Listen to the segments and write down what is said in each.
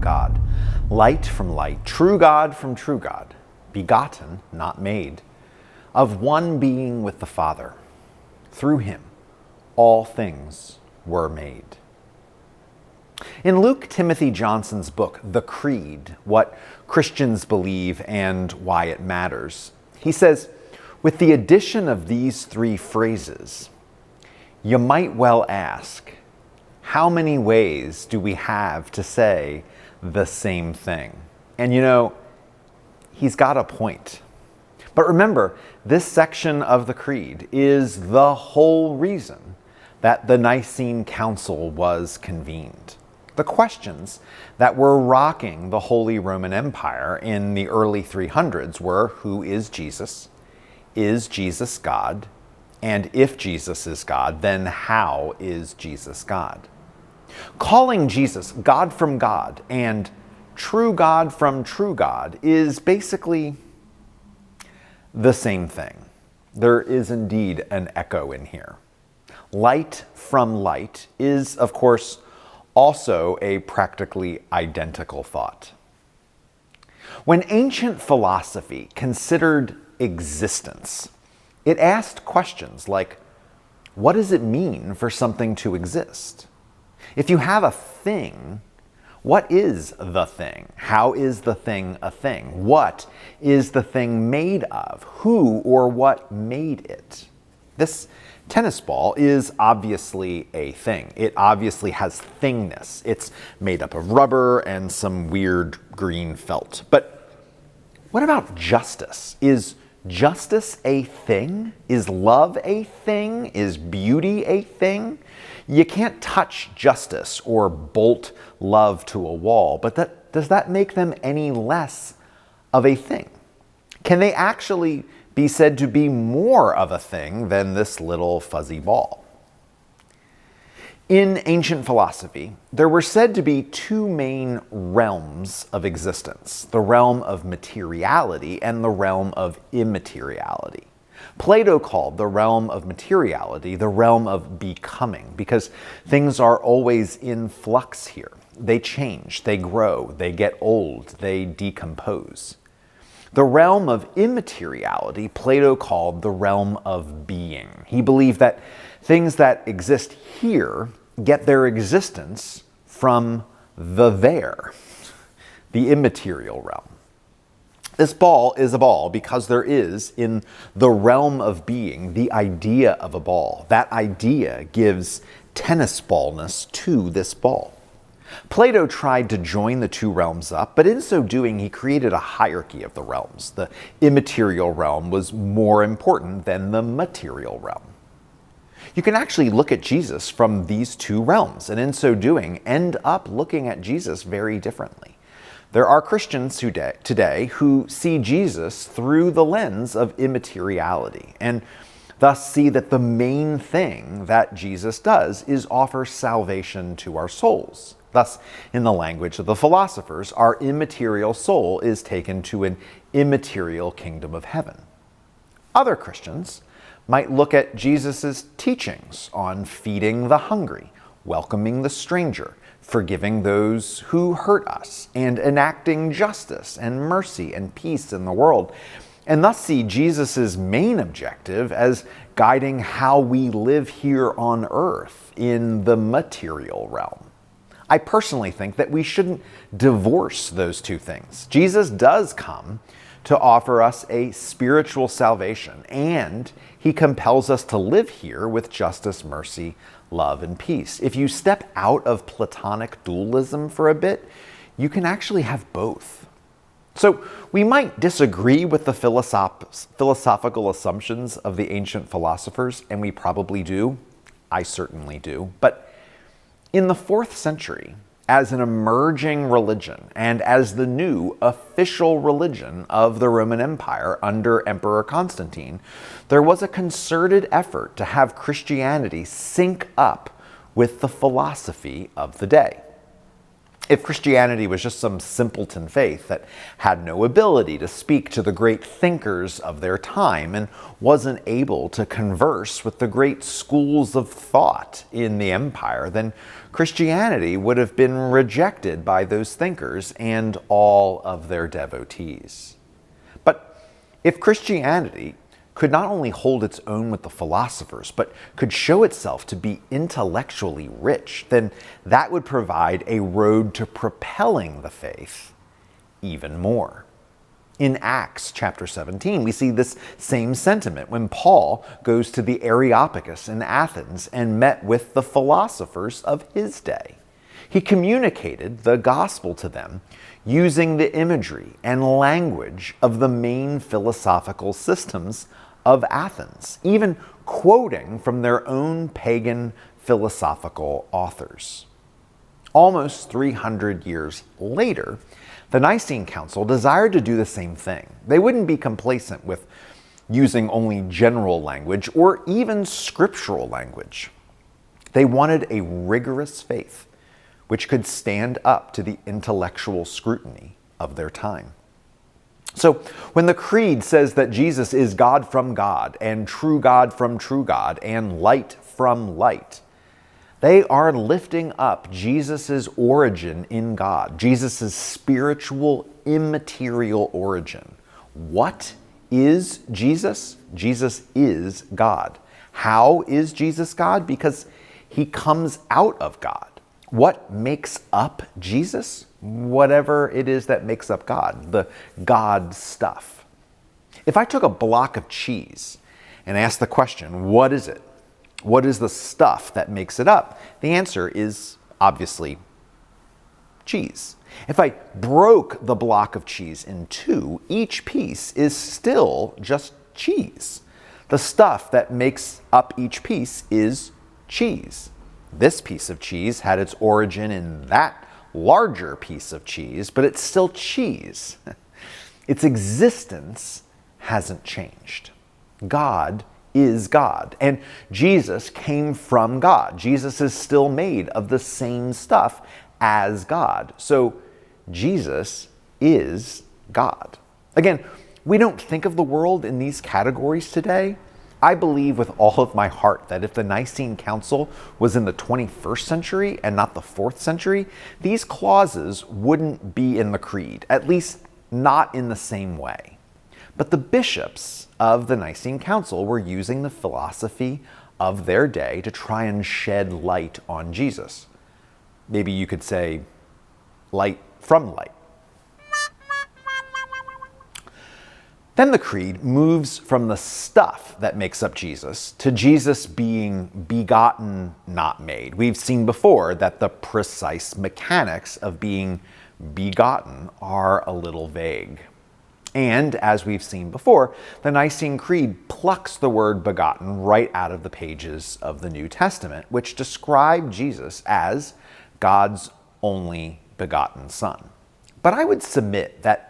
God, light from light, true God from true God, begotten, not made, of one being with the Father. Through him, all things were made. In Luke Timothy Johnson's book, The Creed, What Christians Believe and Why It Matters, he says, with the addition of these three phrases, you might well ask, how many ways do we have to say the same thing? And you know, he's got a point. But remember, this section of the Creed is the whole reason that the Nicene Council was convened. The questions that were rocking the Holy Roman Empire in the early 300s were, who is Jesus? Is Jesus God? And if Jesus is God, then how is Jesus God? Calling Jesus God from God and true God from true God is basically the same thing. There is indeed an echo in here. Light from light is, of course, also a practically identical thought. When ancient philosophy considered existence, it asked questions like, what does it mean for something to exist? If you have a thing, what is the thing? How is the thing a thing? What is the thing made of? Who or what made it? This tennis ball is obviously a thing. It obviously has thingness. It's made up of rubber and some weird green felt. But what about justice? Is justice a thing? Is love a thing? Is beauty a thing? You can't touch justice or bolt love to a wall, but does that make them any less of a thing? Can they actually be said to be more of a thing than this little fuzzy ball? In ancient philosophy, there were said to be two main realms of existence, the realm of materiality and the realm of immateriality. Plato called the realm of materiality the realm of becoming, because things are always in flux here. They change, they grow, they get old, they decompose. The realm of immateriality, Plato called the realm of being. He believed that things that exist here get their existence from the there, the immaterial realm. This ball is a ball because there is, in the realm of being, the idea of a ball. That idea gives tennis ballness to this ball. Plato tried to join the two realms up, but in so doing, he created a hierarchy of the realms. The immaterial realm was more important than the material realm. You can actually look at Jesus from these two realms, and in so doing, end up looking at Jesus very differently. There are Christians today who see Jesus through the lens of immateriality, and thus see that the main thing that Jesus does is offer salvation to our souls. Thus, in the language of the philosophers, our immaterial soul is taken to an immaterial kingdom of heaven. Other Christians might look at Jesus' teachings on feeding the hungry, welcoming the stranger, forgiving those who hurt us, and enacting justice and mercy and peace in the world, and thus see Jesus' main objective as guiding how we live here on earth in the material realm. I personally think that we shouldn't divorce those two things. Jesus does come to offer us a spiritual salvation, and he compels us to live here with justice, mercy, love, and peace. If you step out of Platonic dualism for a bit, you can actually have both. So we might disagree with the philosophical assumptions of the ancient philosophers, and we probably do. I certainly do. But in the 4th century, as an emerging religion and as the new official religion of the Roman Empire under Emperor Constantine, there was a concerted effort to have Christianity sync up with the philosophy of the day. If Christianity was just some simpleton faith that had no ability to speak to the great thinkers of their time and wasn't able to converse with the great schools of thought in the empire, then Christianity would have been rejected by those thinkers and all of their devotees. But if Christianity could not only hold its own with the philosophers, but could show itself to be intellectually rich, then that would provide a road to propelling the faith even more. In Acts chapter 17, we see this same sentiment when Paul goes to the Areopagus in Athens and met with the philosophers of his day. He communicated the gospel to them using the imagery and language of the main philosophical systems of Athens, even quoting from their own pagan philosophical authors. Almost 300 years later, the Nicene Council desired to do the same thing. They wouldn't be complacent with using only general language or even scriptural language. They wanted a rigorous faith which could stand up to the intellectual scrutiny of their time. So when the Creed says that Jesus is God from God and true God from true God and light from light, they are lifting up Jesus' origin in God, Jesus' spiritual, immaterial origin. What is Jesus? Jesus is God. How is Jesus God? Because he comes out of God. What makes up Jesus? Whatever it is that makes up God, the God stuff. If I took a block of cheese and asked the question, what is it? What is the stuff that makes it up? The answer is obviously cheese. If I broke the block of cheese in two, each piece is still just cheese. The stuff that makes up each piece is cheese. This piece of cheese had its origin in that larger piece of cheese, but it's still cheese. Its existence hasn't changed. God is God, and Jesus came from God. Jesus is still made of the same stuff as God. So Jesus is God. Again, we don't think of the world in these categories today. I believe with all of my heart that if the Nicene Council was in the 21st century and not the 4th century, these clauses wouldn't be in the Creed, at least not in the same way. But the bishops of the Nicene Council were using the philosophy of their day to try and shed light on Jesus. Maybe you could say light from light. Then the Creed moves from the stuff that makes up Jesus to Jesus being begotten, not made. We've seen before that the precise mechanics of being begotten are a little vague. And as we've seen before, the Nicene Creed plucks the word begotten right out of the pages of the New Testament, which describe Jesus as God's only begotten Son. But I would submit that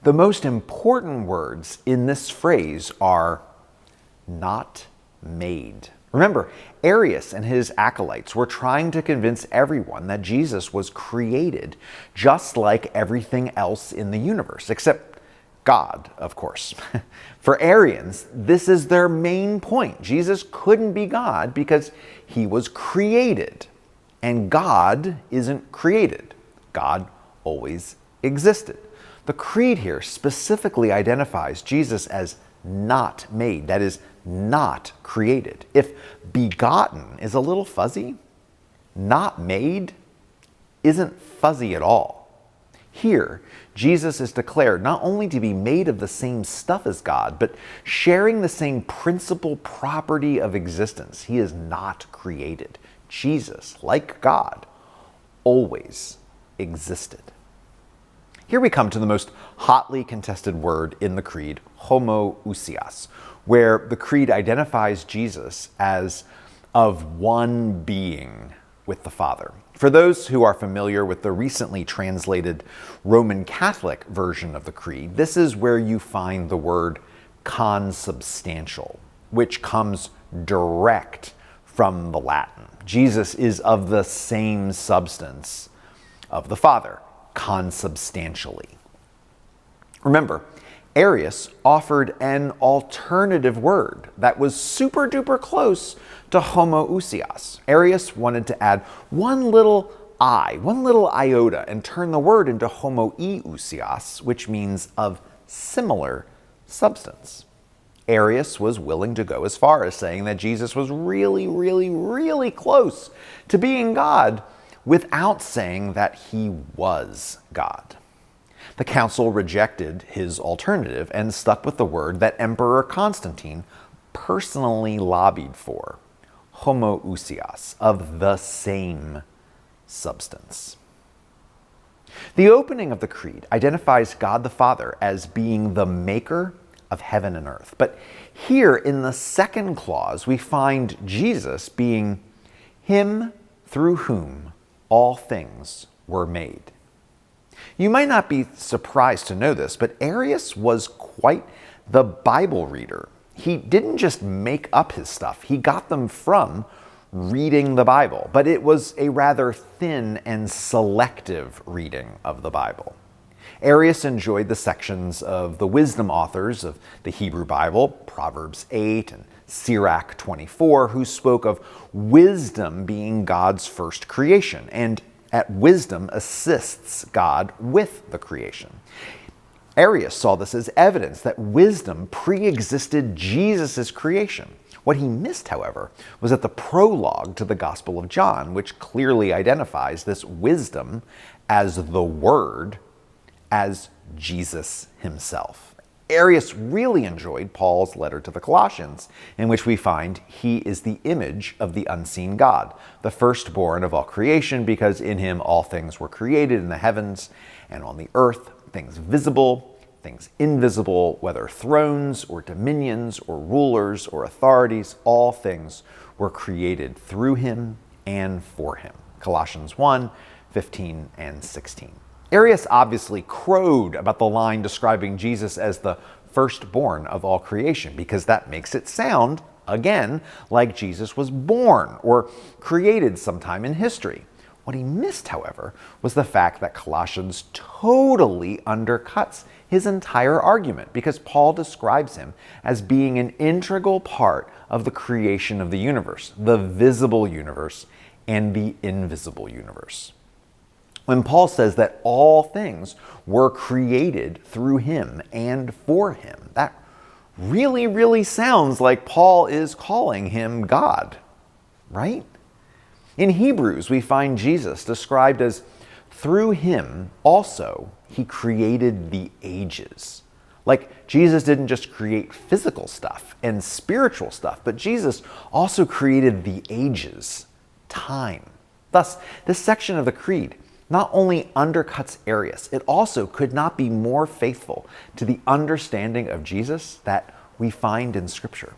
the most important words in this phrase are not made. Remember, Arius and his acolytes were trying to convince everyone that Jesus was created just like everything else in the universe, except God, of course. For Arians, this is their main point. Jesus couldn't be God because he was created, and God isn't created. God always existed. The Creed here specifically identifies Jesus as not made, that is, not created. If begotten is a little fuzzy, not made isn't fuzzy at all. Here, Jesus is declared not only to be made of the same stuff as God, but sharing the same principal property of existence. He is not created. Jesus, like God, always existed. Here we come to the most hotly contested word in the Creed, homoousios, where the Creed identifies Jesus as of one being with the Father. For those who are familiar with the recently translated Roman Catholic version of the Creed, this is where you find the word consubstantial, which comes direct from the Latin. Jesus is of the same substance of the Father, consubstantially. Remember, Arius offered an alternative word that was super duper close to homoousios. Arius wanted to add one little iota, and turn the word into homoiousios, which means of similar substance. Arius was willing to go as far as saying that Jesus was really, really, really close to being God without saying that he was God. The council rejected his alternative and stuck with the word that Emperor Constantine personally lobbied for, homoousios, of the same substance. The opening of the Creed identifies God the Father as being the maker of heaven and earth. But here in the second clause, we find Jesus being him through whom all things were made. You might not be surprised to know this, but Arius was quite the Bible reader. He didn't just make up his stuff. He got them from reading the Bible, but it was a rather thin and selective reading of the Bible. Arius enjoyed the sections of the wisdom authors of the Hebrew Bible, Proverbs 8 and Sirach 24, who spoke of wisdom being God's first creation, and at wisdom assists God with the creation. Arius saw this as evidence that wisdom pre-existed Jesus' creation. What he missed, however, was that the prologue to the Gospel of John, which clearly identifies this wisdom as the Word, as Jesus himself. Arius really enjoyed Paul's letter to the Colossians, in which we find he is the image of the unseen God, the firstborn of all creation, because in him all things were created in the heavens and on the earth, things visible, things invisible, whether thrones or dominions or rulers or authorities, all things were created through him and for him. Colossians 1, 15 and 16. Arius obviously crowed about the line describing Jesus as the firstborn of all creation, because that makes it sound, again, like Jesus was born or created sometime in history. What he missed, however, was the fact that Colossians totally undercuts his entire argument, because Paul describes him as being an integral part of the creation of the universe, the visible universe and the invisible universe. When Paul says that all things were created through him and for him, that really, really sounds like Paul is calling him God, right? In Hebrews, we find Jesus described as through him also he created the ages. Like Jesus didn't just create physical stuff and spiritual stuff, but Jesus also created the ages, time. Thus, this section of the Creed not only undercuts Arius, it also could not be more faithful to the understanding of Jesus that we find in Scripture.